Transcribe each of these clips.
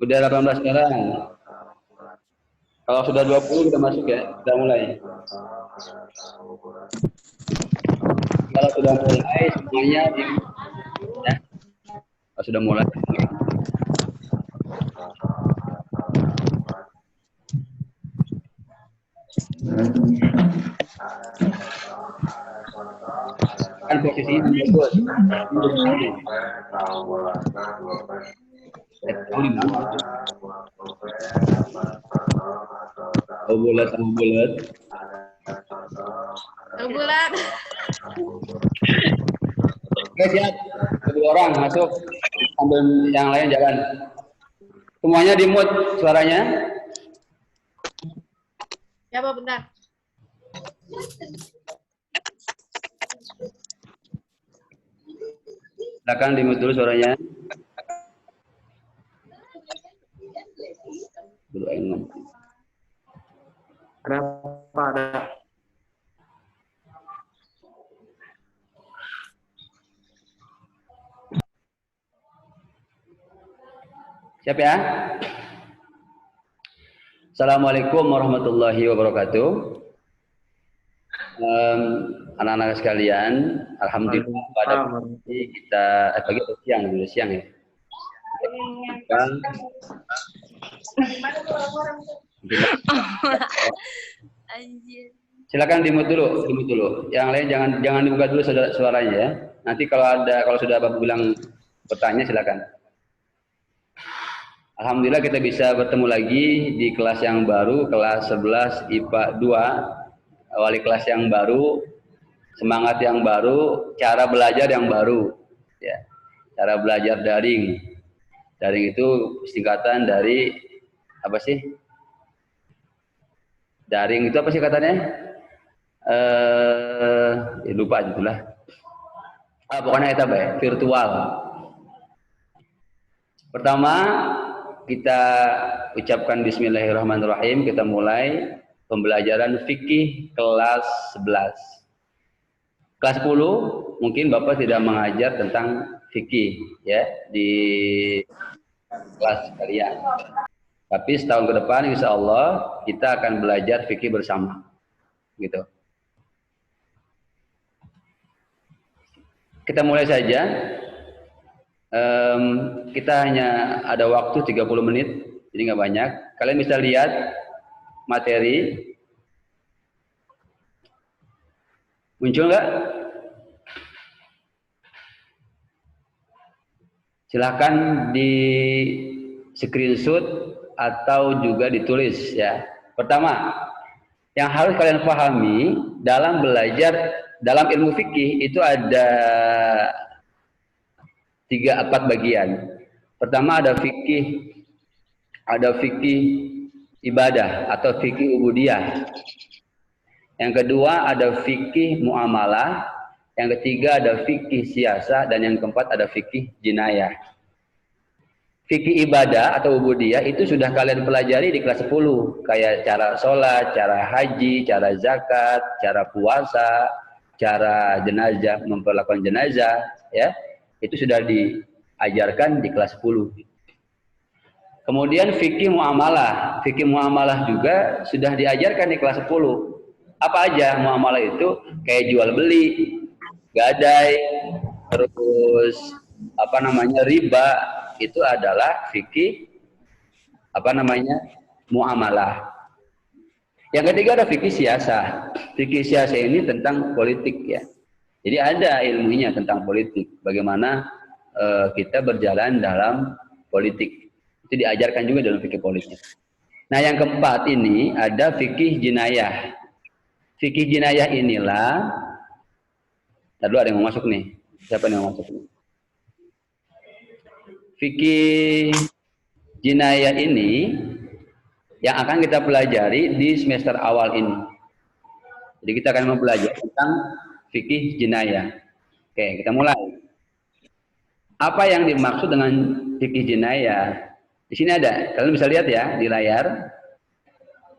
Udah 18 sekarang. Kalau sudah 20 kita masuk ya, kita mulai. Kalau sudah mulai semuanya ya. Kalau sudah mulai. Kan posisi ini bagus. Oh bulat sama bulat. Oh bulat. Oke siap. Kedua orang masuk. Sambil yang lain jalan. Semuanya di mute suaranya. Ya Pak, bentar. Silakan di mute dulu suaranya. Dulu ngomong. Kenapa ada? Siap ya? Assalamualaikum warahmatullahi wabarakatuh. Anak-anak sekalian, alhamdulillah pada pagi kita pagi atau siang ya. Silakan di-mute dulu. Yang lain jangan dibuka dulu suaranya ya. Nanti kalau sudah Bapak bilang bertanya silakan. Alhamdulillah kita bisa bertemu lagi di kelas yang baru, kelas 11 IPA 2. Wali kelas yang baru, semangat yang baru, cara belajar yang baru. Ya. Cara belajar daring. Daring itu singkatan dari apa sih? Daring itu apa sih katanya? Lupa itulah. Pokoknya itu virtual. Pertama kita ucapkan bismillahirrahmanirrahim, kita mulai pembelajaran fikih kelas 11. Kelas 10 mungkin Bapak tidak mengajar tentang fikih ya di kelas kalian. Tapi setahun ke depan insya Allah kita akan belajar fikih bersama. Gitu. Kita mulai saja. Kita hanya ada waktu 30 menit, jadi nggak banyak. Kalian bisa lihat materi. Muncul nggak? Silahkan di screenshot atau juga ditulis ya. Pertama, yang harus kalian pahami dalam belajar dalam ilmu fikih itu ada 3-4 bagian. Pertama ada fikih ibadah atau fikih ubudiyah. Yang kedua ada fikih muamalah. Yang ketiga ada fikih siasa dan yang keempat ada fikih jinayah. Fikih ibadah atau ubudiyah itu sudah kalian pelajari di kelas 10, kayak cara sholat, cara haji, cara zakat, cara puasa, cara jenazah, memperlakukan jenazah, ya. Itu sudah diajarkan di kelas 10. Kemudian fikih muamalah. Fikih muamalah juga sudah diajarkan di kelas 10. Apa aja muamalah itu? Kayak jual beli, gadai, terus riba, itu adalah fikih muamalah. Yang ketiga ada fikih siasa. Fikih siasa ini tentang politik ya. Jadi ada ilmunya tentang politik, bagaimana kita berjalan dalam politik. Itu diajarkan juga dalam fikih politik. Nah yang keempat ini ada fikih jinayah. Fikih jinayah inilah, tadi ada yang mau masuk nih. Siapa yang mau masuk nih? Fikih jinayah ini yang akan kita pelajari di semester awal ini. Jadi kita akan mempelajari tentang fikih jinayah. Oke, kita mulai. Apa yang dimaksud dengan fikih jinayah? Di sini ada, kalian bisa lihat ya di layar.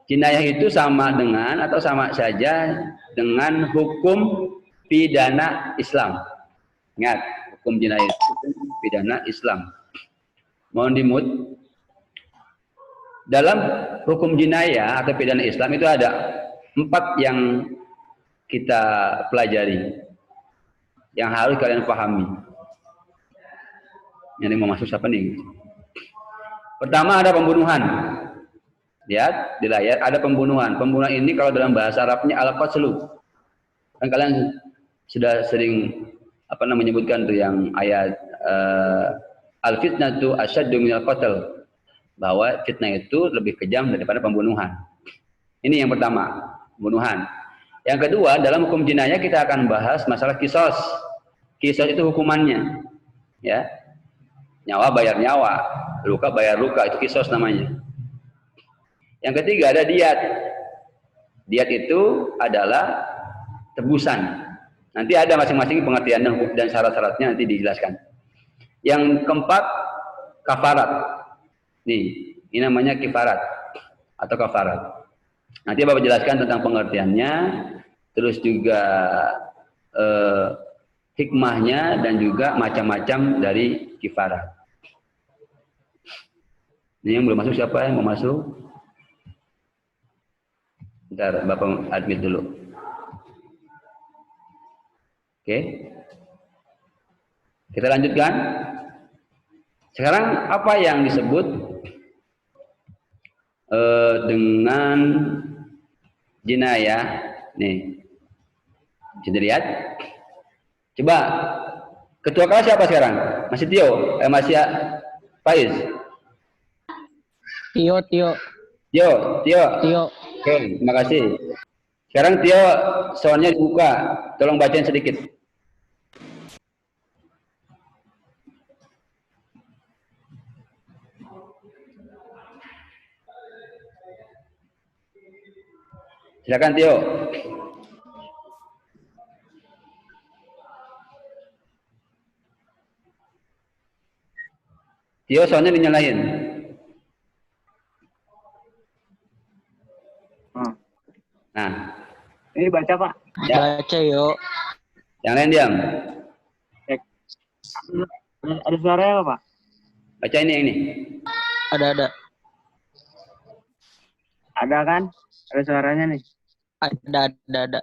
Jinayah itu sama dengan atau sama saja dengan hukum pidana Islam. Ingat, hukum jinayah itu hukum pidana Islam. Mohon dimut. Dalam hukum jinayah atau pidana Islam itu ada 4 yang kita pelajari, yang harus kalian pahami. Yang mau masuk siapa nih? Pertama ada pembunuhan. Lihat di layar ada pembunuhan. Pembunuhan ini kalau dalam bahasa Arabnya al-qatlu. Kan kalian sudah sering menyebutkan tuh yang ayat al-fitnatu asyaddu minal qatl, bahwa fitnah itu lebih kejam daripada pembunuhan. Ini yang pertama, pembunuhan. Yang kedua, dalam hukum jinayah kita akan bahas masalah kisos. Kisos itu hukumannya, ya. Nyawa bayar nyawa, luka bayar luka, itu kisos namanya. Yang ketiga ada diat. Diat itu adalah tebusan. Nanti ada masing-masing pengertian dan syarat-syaratnya nanti dijelaskan. Yang keempat, kafarat. Nih, ini namanya kifarat atau kafarat. Nanti Bapak jelaskan tentang pengertiannya, terus juga hikmahnya dan juga macam-macam dari kifarat. Ini yang belum masuk siapa yang mau masuk? Bentar, Bapak admit dulu. Oke. Kita lanjutkan. Sekarang apa yang disebut dengan jinayah? Nih, bisa dilihat. Coba, ketua kelas siapa sekarang? Masih Tio? Masih Faiz? Tio. Oke, terima kasih. Sekarang Tio, soalnya dibuka. Tolong bacain sedikit. Silakan Tio. Tio soalnya dinyalain. Nah, ini baca Pak. Ya. Baca yuk. Yang lain diam. Ada suaranya apa Pak? Baca ini. Ada. Ada kan? Ada suaranya nih. Ada.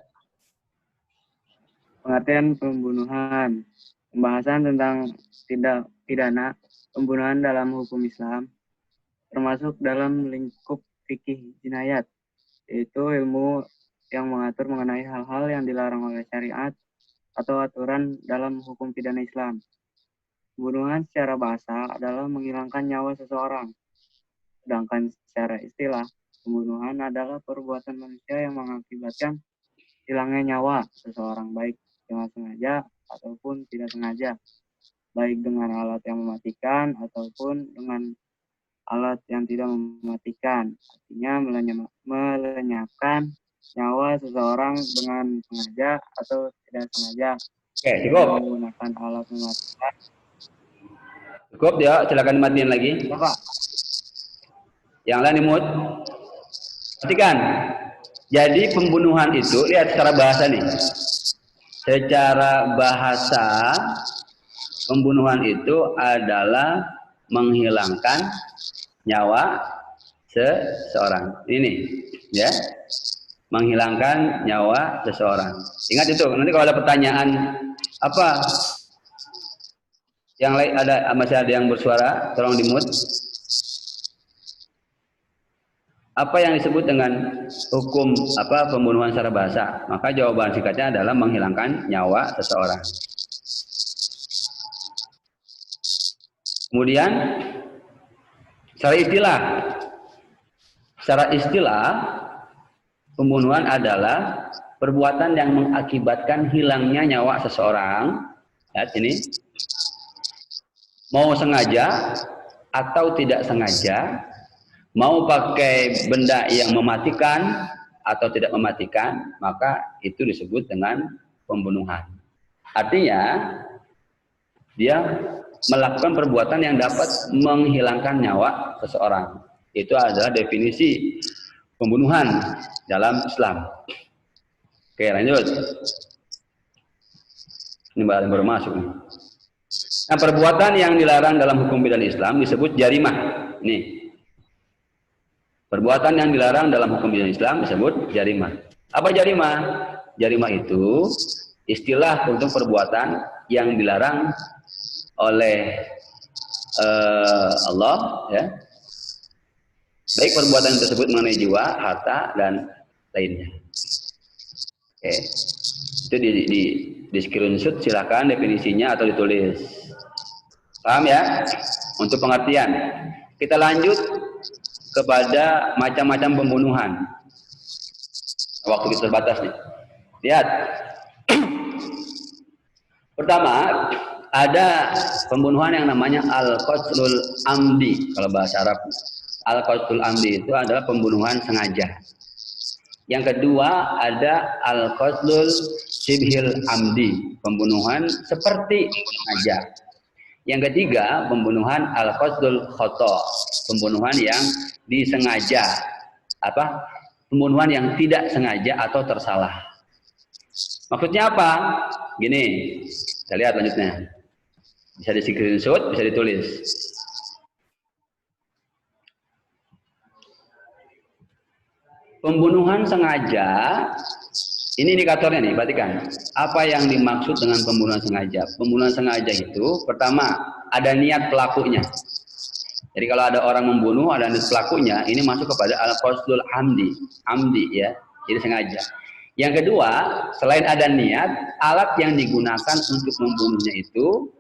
Pengertian pembunuhan. Pembahasan tentang tindak pidana pembunuhan dalam hukum Islam, termasuk dalam lingkup fikih jinayat, yaitu ilmu yang mengatur mengenai hal-hal yang dilarang oleh syariat atau aturan dalam hukum pidana Islam. Pembunuhan secara bahasa adalah menghilangkan nyawa seseorang, sedangkan secara istilah, pembunuhan adalah perbuatan manusia yang mengakibatkan hilangnya nyawa seseorang, baik dengan sengaja ataupun tidak sengaja, baik dengan alat yang mematikan ataupun dengan alat yang tidak mematikan. Artinya melenyapkan nyawa seseorang dengan sengaja atau tidak sengaja. Oke, cukup. Menggunakan alat mematikan. Cukup ya, silakan dimatiin lagi. Bapak. Yang lain dimut. Perhatikan. Jadi pembunuhan itu, lihat secara bahasa nih. Secara bahasa, pembunuhan itu adalah menghilangkan nyawa seseorang. Ini, ya. Menghilangkan nyawa seseorang. Ingat itu, nanti kalau ada pertanyaan apa yang lain, masih ada yang bersuara, tolong dimut. Apa yang disebut dengan hukum pembunuhan secara bahasa? Maka jawaban singkatnya adalah menghilangkan nyawa seseorang. Kemudian secara istilah pembunuhan adalah perbuatan yang mengakibatkan hilangnya nyawa seseorang. Lihat ini, mau sengaja atau tidak sengaja, mau pakai benda yang mematikan atau tidak mematikan, maka itu disebut dengan pembunuhan. Artinya, dia melakukan perbuatan yang dapat menghilangkan nyawa seseorang. Itu adalah definisi pembunuhan dalam Islam. Oke, lanjut. Ini baru masuk nih. Nah, perbuatan yang dilarang dalam hukum pidana Islam disebut jarimah. Nih. Perbuatan yang dilarang dalam hukum pidana Islam disebut jarimah. Apa jarimah? Jarimah itu istilah untuk perbuatan yang dilarang oleh Allah, ya. Baik perbuatan tersebut mengenai jiwa, harta, dan lainnya. Oke. Itu di screenshot, silakan definisinya atau ditulis. Paham ya? Untuk pengertian. Kita lanjut kepada macam-macam pembunuhan. Waktu kita terbatas nih. Lihat. Pertama, ada pembunuhan yang namanya al-qatlul amdi. Kalau bahasa Arab, al-qatlul amdi itu adalah pembunuhan sengaja. Yang kedua ada al-qatlul shibhil amdi, pembunuhan seperti sengaja. Yang ketiga, pembunuhan al-qatlul khata, pembunuhan yang disengaja. Apa? Pembunuhan yang tidak sengaja atau tersalah. Maksudnya apa? Gini, kita lihat lanjutnya. Bisa di screenshot, bisa ditulis. Pembunuhan sengaja, ini indikatornya nih, perhatikan. Apa yang dimaksud dengan pembunuhan sengaja? Pembunuhan sengaja itu, pertama, ada niat pelakunya. Jadi kalau ada orang membunuh, ada niat pelakunya, ini masuk kepada al-qatlul amdi, ya, jadi sengaja. Yang kedua, selain ada niat, alat yang digunakan untuk membunuhnya itu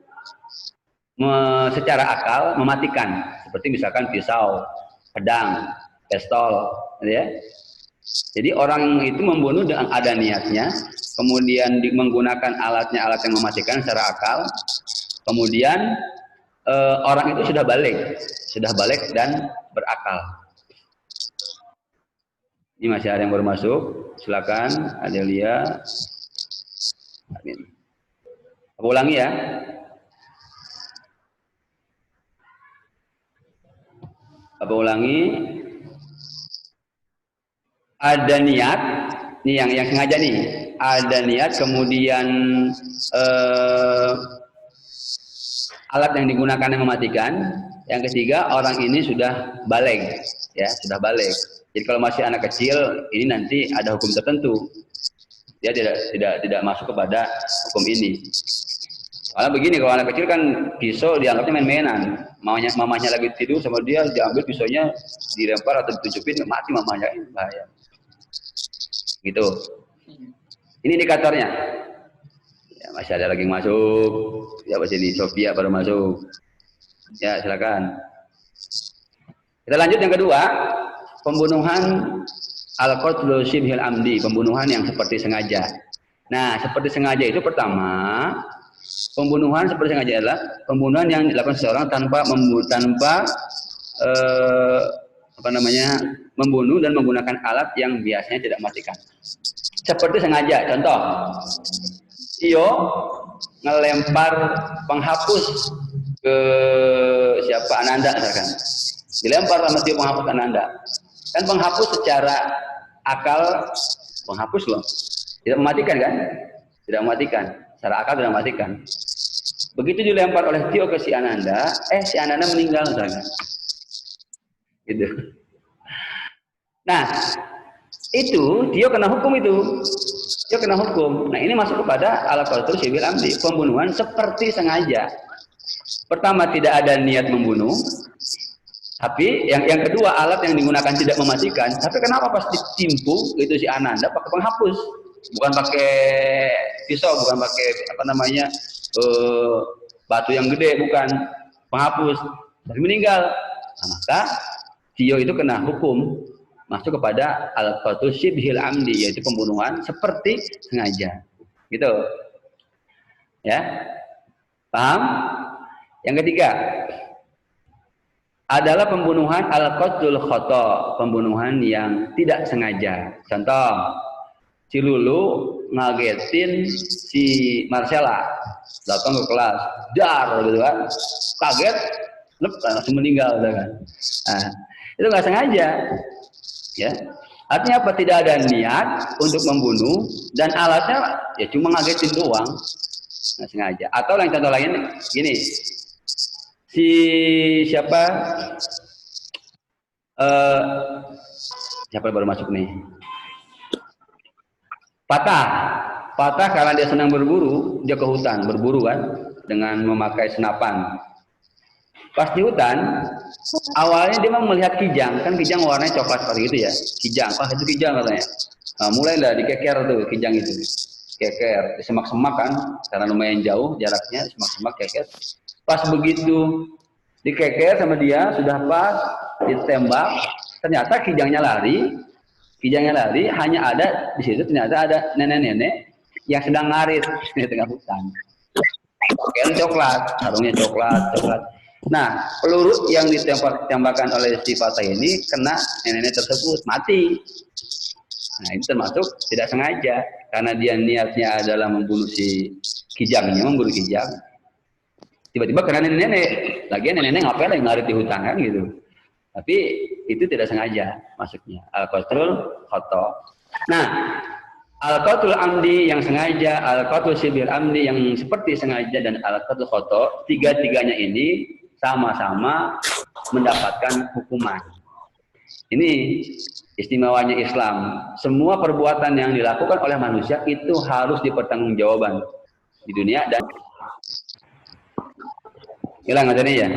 secara akal mematikan, seperti misalkan pisau, pedang, pistol, ya. Jadi orang itu membunuh dengan ada niatnya, kemudian menggunakan alat yang mematikan secara akal, kemudian orang itu sudah balik dan berakal. Ini masih ada yang baru masuk, silakan Adelia. Amin. Aku ulangi ya. Apa ulangi? Ada niat, nih yang sengaja nih. Ada niat, kemudian alat yang digunakan yang mematikan. Yang ketiga, orang ini sudah balik, ya, sudah balik. Jadi kalau masih anak kecil, ini nanti ada hukum tertentu. Dia tidak masuk kepada hukum ini. Soalnya begini, kalau anak kecil kan pisau dianggapnya main-mainan. Mamanya lagi tidur sama dia, diambil pisaunya, dilempar atau ditujupin, mati mamanya, ini bahaya. Gitu. Ini indikatornya. Ya, masih ada lagi yang masuk. Ya, sini Sofia baru masuk. Ya, silakan. Kita lanjut yang kedua, pembunuhan al-qatlu shibhil amdi, pembunuhan yang seperti sengaja. Nah, seperti sengaja itu pertama, pembunuhan seperti sengaja adalah pembunuhan yang dilakukan seseorang tanpa membunuh dan menggunakan alat yang biasanya tidak mematikan. Seperti sengaja, contoh, Tio ngelempar penghapus ke siapa, Ananda misalkan. Dilempar sama Tio penghapus Ananda. Kan penghapus secara akal, penghapus loh, tidak mematikan kan? Tidak mematikan, secara akal tidak mematikan. Begitu dilempar oleh Tio ke si Ananda, si Ananda meninggal misalkan. Gitu. Nah, itu Tio kena hukum itu. Tio kena hukum. Nah, ini masuk kepada al-qatlu shibhil amdi, pembunuhan seperti sengaja. Pertama, tidak ada niat membunuh. Tapi yang kedua, alat yang digunakan tidak mematikan. Tapi kenapa pas ditimpuk itu si Ananda pakai penghapus, bukan pakai pisau, bukan pakai batu yang gede, bukan penghapus, tapi meninggal. Nah, maka Tio itu kena hukum, masuk kepada al-qatlu shibhil amdi, yaitu pembunuhan seperti sengaja. Gitu. Ya. Paham? Yang ketiga adalah pembunuhan al-qatlul khata, pembunuhan yang tidak sengaja. Contoh, si Lulu ngagetin si Marcella, datang ke kelas, dar gitu kan, kaget, langsung meninggal kan. Nah, itu nggak sengaja, ya. Artinya apa? Tidak ada niat untuk membunuh dan alatnya ya cuma ngagetin doang. nggak sengaja. Atau yang contoh lain gini, si siapa siapa baru masuk nih, patah karena dia senang berburu, dia ke hutan berburu kan dengan memakai senapan. Pas di hutan, awalnya dia mau melihat kijang, kan kijang warnanya coklat seperti itu ya, kijang, itu kijang katanya. Nah, mulailah dikeker tuh kijang itu, keker, di semak-semak kan, karena lumayan jauh jaraknya, semak-semak keker. Pas begitu dikeker sama dia, sudah pas ditembak, ternyata kijangnya lari, hanya ada di situ ternyata ada nenek-nenek yang sedang ngarit di tengah hutan. Pakaian coklat, sarungnya coklat. Nah, peluru yang ditembakkan oleh si Fatah ini kena nenek-nenek tersebut, mati. Nah, itu termasuk tidak sengaja karena dia niatnya adalah membunuh si kijangnya, memburu kijang. Tiba-tiba kena nenek-nenek. Lagian nenek-nenek ngapain lagi ngarit di hutan kan gitu. Tapi itu tidak sengaja masuknya. Al-qatlul khata'. Nah, al-qatlul amdi yang sengaja, al-qatlul sibir amdi yang seperti sengaja, dan al-qatlul khata', tiga-tiganya ini sama-sama mendapatkan hukuman. Ini istimewanya Islam. Semua perbuatan yang dilakukan oleh manusia itu harus dipertanggungjawabkan di dunia dan hilang aja nih ya.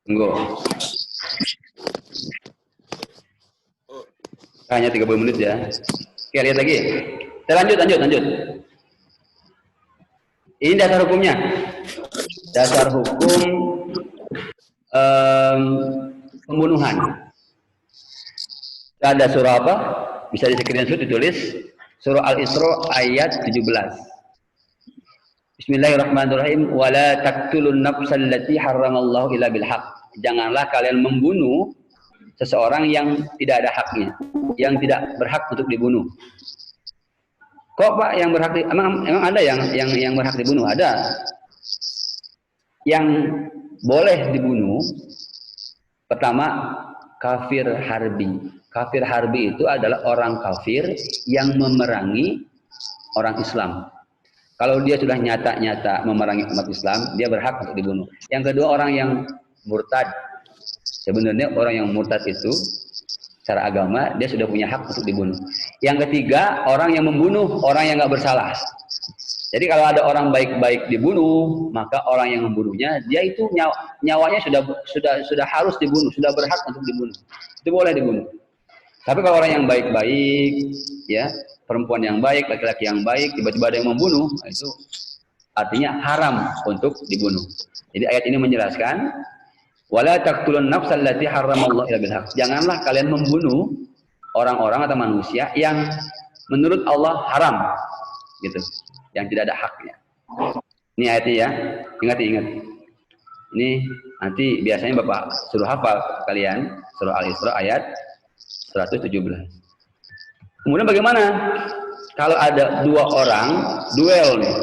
Tunggu. Hanya 30 menit ya. Oke, lihat lagi. Kita lanjut. Ini dasar hukumnya. Dasar hukum pembunuhan. Ada surah apa? Bisa di screenshot ditulis. Surah Al-Isra ayat 17. Bismillahirrahmanirrahim. Wala taqtulun nafsal lati harramallahu illa bil haqq. Janganlah kalian membunuh seseorang yang tidak ada haknya, yang tidak berhak untuk dibunuh. Kok Pak yang berhak emang ada yang berhak dibunuh? Ada. Yang boleh dibunuh pertama kafir harbi. Kafir harbi itu adalah orang kafir yang memerangi orang Islam. Kalau dia sudah nyata-nyata memerangi umat Islam, dia berhak untuk dibunuh. Yang kedua orang yang murtad. Sebenarnya orang yang murtad itu secara agama dia sudah punya hak untuk dibunuh. Yang ketiga orang yang membunuh orang yang nggak bersalah. Jadi kalau ada orang baik-baik dibunuh, maka orang yang membunuhnya dia itu nyawanya sudah harus dibunuh, sudah berhak untuk dibunuh. Itu boleh dibunuh. Tapi kalau orang yang baik-baik, ya perempuan yang baik, laki-laki yang baik, tiba-tiba ada yang membunuh, itu artinya haram untuk dibunuh. Jadi ayat ini menjelaskan, wala taqtulun nafsal lati harramallahu illa bil haqq. Janganlah kalian membunuh orang-orang atau manusia yang menurut Allah haram, gitu, yang tidak ada haknya. Ini ayatnya ya, ingat. Ini nanti biasanya Bapak suruh hafal kalian surah Al-Isra ayat 117. Kemudian bagaimana kalau ada dua orang duel nih?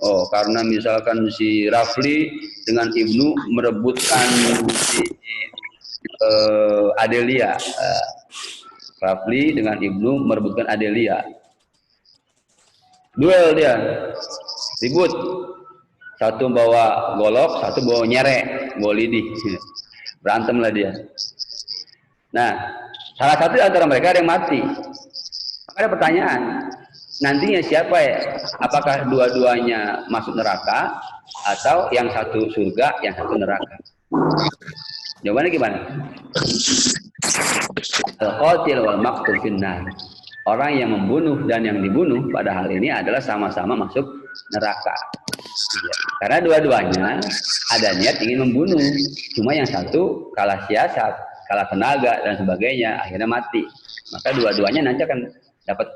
Oh, karena misalkan si Rafli dengan Ibnu merebutkan si Adelia. Rafli dengan Ibnu merebutkan Adelia. Duel dia. Ribut. Satu bawa golok, satu bawa nyerek, bawa lidi. Berantem lah dia. Nah, salah satu antara mereka ada yang mati. Ada pertanyaan, nantinya siapa ya? Apakah dua-duanya masuk neraka atau yang satu surga, yang satu neraka? Jawabannya gimana? Al-qatil wal maqtul finnar. Orang yang membunuh dan yang dibunuh pada hal ini adalah sama-sama masuk neraka. Karena dua-duanya ada niat ingin membunuh, cuma yang satu kalah siasat, kalah tenaga dan sebagainya, akhirnya mati. Maka dua-duanya nanti akan dapat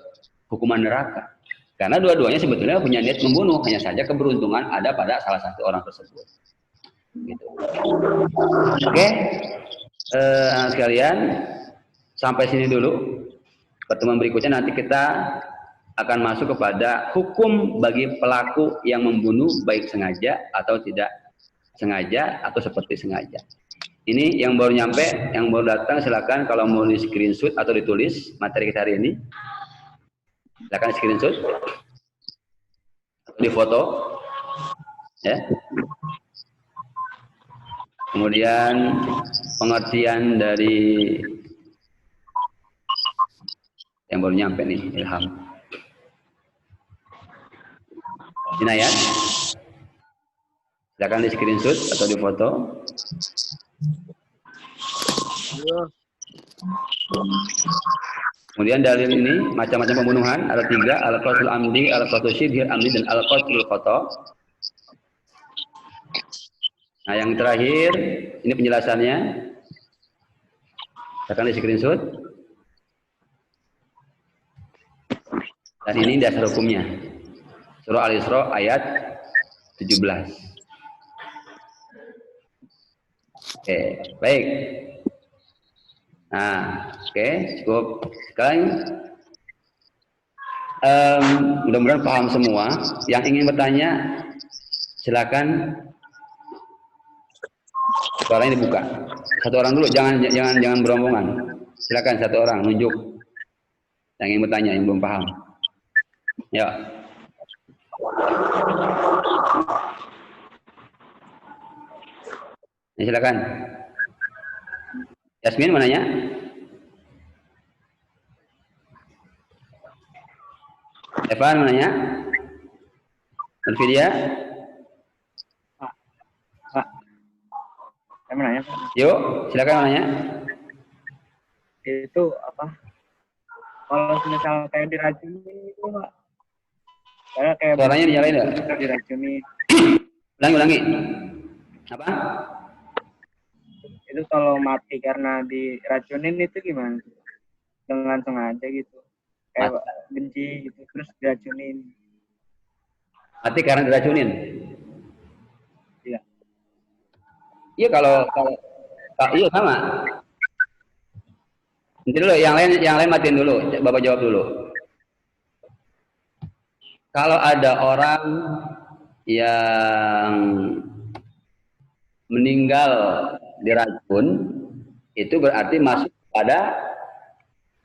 hukuman neraka. Karena dua-duanya sebetulnya punya niat membunuh, hanya saja keberuntungan ada pada salah satu orang tersebut. Gitu. Oke, anak sekalian, sampai sini dulu. Pertemuan berikutnya nanti kita akan masuk kepada hukum bagi pelaku yang membunuh baik sengaja atau tidak sengaja atau seperti sengaja. Ini yang baru nyampe, yang baru datang silakan kalau mau di screenshot atau ditulis materi kita hari ini. Silakan screenshot atau di foto, ya. Kemudian pengertian dari yang baru nyampe nih, ilham. Jinayat, silakan di screenshot atau di foto. Kemudian dalil ini macam-macam pembunuhan ada 3, al-qatlul amdi, al-qatlul syibhil amdi, dan al-qatlul khata'. Nah, yang terakhir ini penjelasannya. Silakan di screenshot. Dan ini dasar hukumnya. Surah Al-Isra ayat 17. Oke, baik. Nah, oke, cukup. Sekarang mudah-mudahan paham semua. Yang ingin bertanya, silakan. Suaranya dibuka. Satu orang dulu, jangan berombongan. Silakan satu orang nunjuk. Yang ingin bertanya, yang belum paham. Ya. Ya, silakan. Yasmin mau nanya? Evan mau nanya? Nurfidia? Pak, saya mau nanya, Pak. Yuk, silakan mau nanya. Itu apa? Kalau misal kayak diracuni itu, Pak. Kayak Suaranya dinyalain nggak? diracuni. Ulangi. Apa? Itu kalau mati karena diracunin itu gimana? Dengan sengaja gitu. Kayak benci gitu, terus diracunin. Mati karena diracunin? Iya. Iya kalau iya sama. Nanti dulu yang lain matiin dulu. Bapak jawab dulu. Kalau ada orang yang meninggal diracun, itu berarti masuk pada,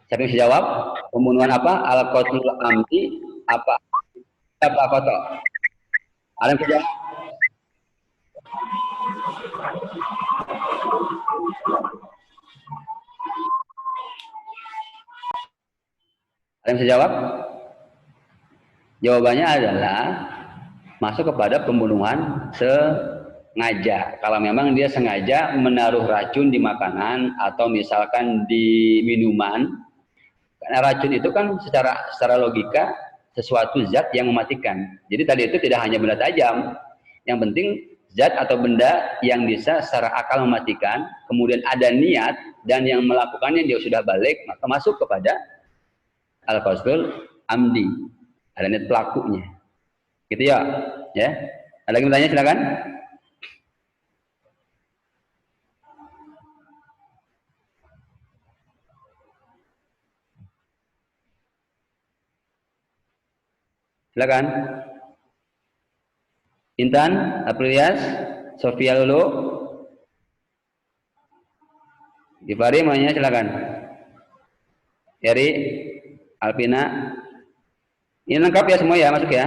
siapa yang bisa jawab? Pembunuhan apa? Al-qatlul amdi apa? Apa kotor? Ada yang bisa jawab? Ada yang bisa jawab? Jawabannya adalah masuk kepada pembunuhan sengaja. Kalau memang dia sengaja menaruh racun di makanan atau misalkan di minuman. Karena racun itu kan secara logika sesuatu zat yang mematikan. Jadi tadi itu tidak hanya benda tajam. Yang penting zat atau benda yang bisa secara akal mematikan, kemudian ada niat dan yang melakukannya dia sudah balik, maka masuk kepada al-qatlul amdi. Ada niat pelakunya. Gitu ya. Ya. Ada lagi bertanya, silakan. Silakan. Intan, Aprilias, Sofia Lulu. Gifari mau nanya, silakan. Eri, Alpina. Ini lengkap ya semua ya, masuk ya.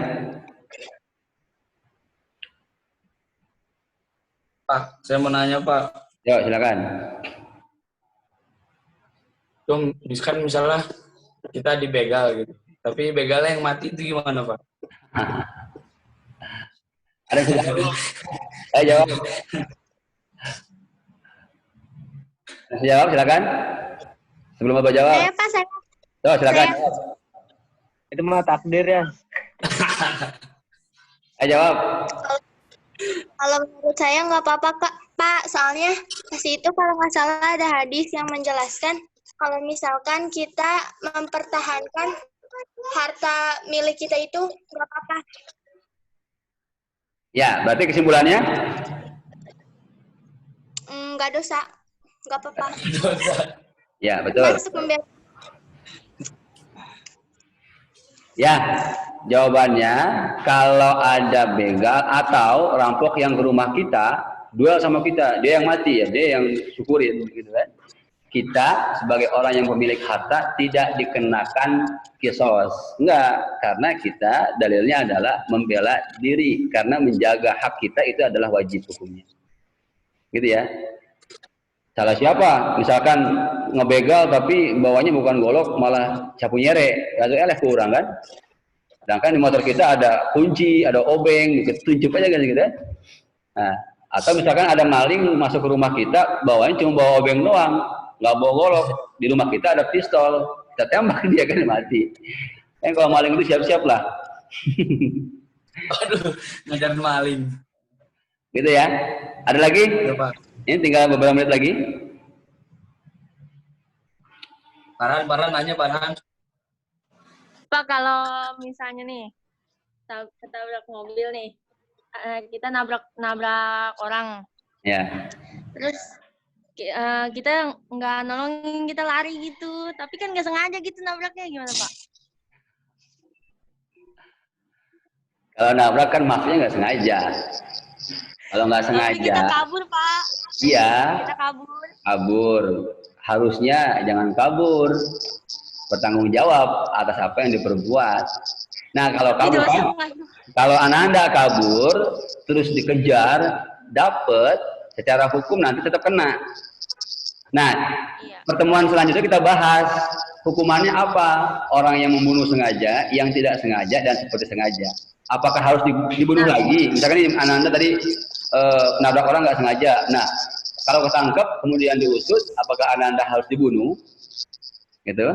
Pak, saya mau nanya Pak. Yuk, silakan. Misalkan misalnya kita dibegal gitu, tapi begalnya yang mati itu gimana Pak? Ada yang silakan. Ayo jawab. Jawab, silakan. Sebelum Bapak jawab. Saya Pak, saya. Tuh, silakan. Itu mah takdir ya. Ayo jawab. Kalau menurut saya nggak apa-apa Kak, Pak. Soalnya pas itu kalau nggak salah ada hadis yang menjelaskan kalau misalkan kita mempertahankan harta milik kita itu nggak apa-apa. Ya, berarti kesimpulannya? Nggak dosa, nggak apa-apa. Ya, betul. Masuk membela. Ya, jawabannya kalau ada begal atau rampok yang ke rumah kita, duel sama kita, dia yang mati ya, dia yang syukurin gitu kan. kita sebagai orang yang pemilik harta tidak dikenakan kisos. Enggak, karena kita dalilnya adalah membela diri, karena menjaga hak kita itu adalah wajib hukumnya. Gitu ya. Salah siapa? Misalkan ngebegal tapi bawanya bukan golok malah sapu nyere, ya kurang kan? Sedangkan di motor kita ada kunci, ada obeng, tunjuk aja kan gitu ya. Nah, atau misalkan ada maling masuk ke rumah kita, bawanya cuma bawa obeng doang, nggak bawa golok. Di rumah kita ada pistol, kita tembak dia kan mati. Kalau maling itu siap-siap lah. Aduh, ngajar maling. Gitu ya. Ada lagi? Ya, Pak. Ini tinggal beberapa menit lagi. Farhan nanya, Farhan. Pak, kalau misalnya nih kita nabrak mobil nih, kita nabrak orang, Ya. terus kita nggak nolongin, kita lari gitu, tapi kan nggak sengaja gitu nabraknya, gimana Pak? Kalau nabrak kan maksudnya nggak sengaja. Kalau nggak Tapi kita sengaja, kabur Pak. iya, Kita kabur. kabur. Harusnya jangan kabur. Bertanggung jawab atas apa yang diperbuat. Nah, kalau kabur, kalau Ananda kabur, terus dikejar, dapat, secara hukum nanti tetap kena. Nah, Iya. pertemuan selanjutnya kita bahas hukumannya apa? Orang yang membunuh sengaja, yang tidak sengaja, dan seperti sengaja. Apakah harus dibunuh lagi? Misalkan ini Ananda tadi nabrak orang nggak sengaja. Nah, kalau ketangkep kemudian diusut, apakah Ananda harus dibunuh? Gitu?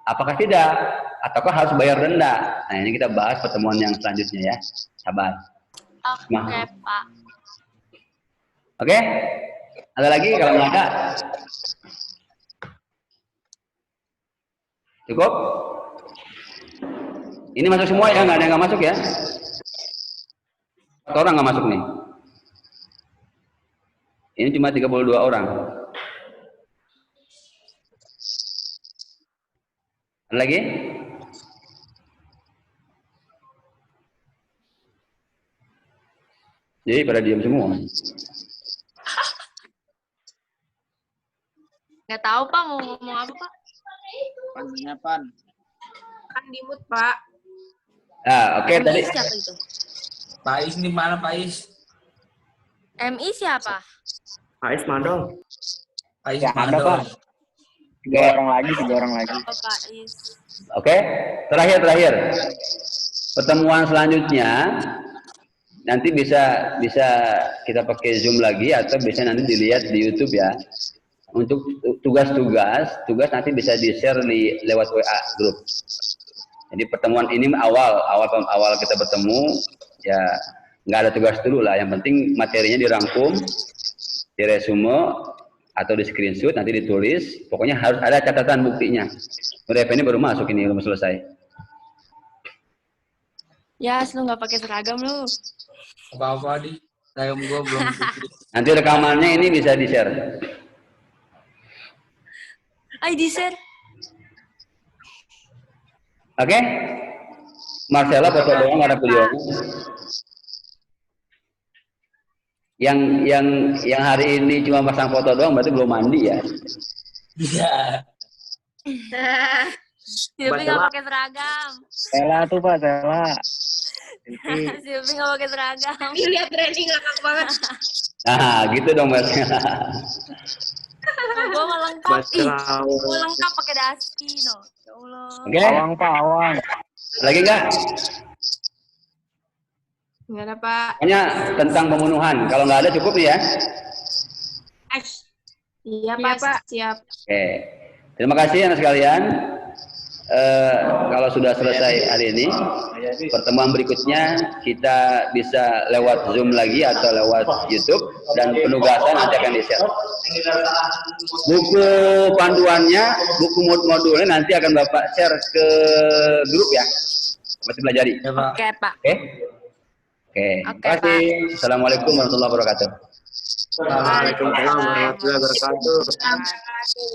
Apakah tidak? Ataukah harus bayar denda? Nah, ini kita bahas pertemuan yang selanjutnya ya. Sabar. Oke, Pak. Oke? Ada lagi kalau nggak ada? Cukup? Ini masuk semua ya? Nggak ada yang nggak masuk ya? Satu orang nggak masuk nih. Ini cuma 32 orang. Ada lagi? Jadi pada diam semua. Nggak tahu Pak mau ngomong apa Pak? Pan. Kan dimut, Pak. Ah, oke tadi. MI siapa itu? Pais di mana, Pais? MI siapa? Ais Mandol. Pais Ya, ada, Mandor. Pak. Tiga orang lagi. Oh, Pak Is. Oke, terakhir. Pertemuan selanjutnya nanti bisa kita pakai Zoom lagi atau bisa nanti dilihat di YouTube ya. Untuk tugas nanti bisa di-share lewat WA grup. Jadi pertemuan ini awal kita bertemu ya nggak ada tugas dulu lah. Yang penting materinya dirangkum, diresume atau di screenshot nanti ditulis. Pokoknya harus ada catatan buktinya. PDF ini baru masuk ini belum selesai. Ya, lu nggak pakai seragam lu. Apa-apa di saya gua belum Nanti rekamannya ini bisa di-share. Ayo di-share. Oke? Marcella foto doang nggak ada videonya. Yang hari ini cuma pasang foto doang berarti belum mandi ya. Iya. Silvi nggak pakai seragam. Sela tuh Pak, Sela. Silvi nggak pakai seragam. Ini lihat Randy ngakak banget. Nah, gitu dong Marcella. Gue mau lengkap. Gue lengkap pakai dasi no. Ya Allah. Oke? Awang Pak, awang. Lagi nggak? Enggak ada, Pak. Pokoknya tentang pembunuhan. Kalau nggak ada cukup nih ya. Iya, Pak. Siap. Oke. Terima kasih anak sekalian. Kalau sudah selesai hari ini, pertemuan berikutnya kita bisa lewat Zoom lagi atau lewat YouTube dan penugasan nanti akan di-share. Buku panduannya, buku modulnya nanti akan Bapak share ke grup ya. Masih pelajari. Ya, Pak. Oke, Pak. Oke? Oke. Terima kasih. Assalamualaikum warahmatullahi wabarakatuh. Waalaikumsalam warahmatullahi wabarakatuh. Terima kasih.